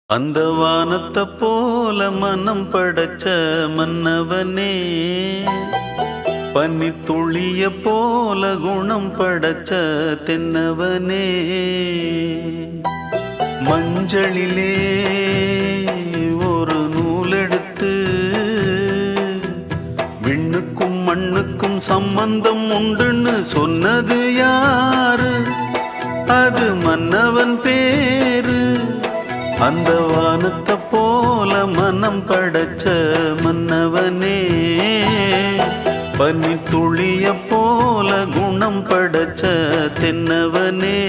அந்த வானத்தை போல மனம் படைச்ச மன்னவனே, பனி துளிய போல குணம் படைச்ச தென்னவனே, மஞ்சளிலே ஒரு நூலெடுத்து விண்ணுக்கும் மண்ணுக்கும் சம்பந்தம் உண்டுன்னு சொன்னது யாரு? அது மன்னவன் பேரு. அந்த வானத்தை போல மனம் படைச்ச மன்னவனே, பனி துளிய போல குணம் படைச்ச தென்னவனே.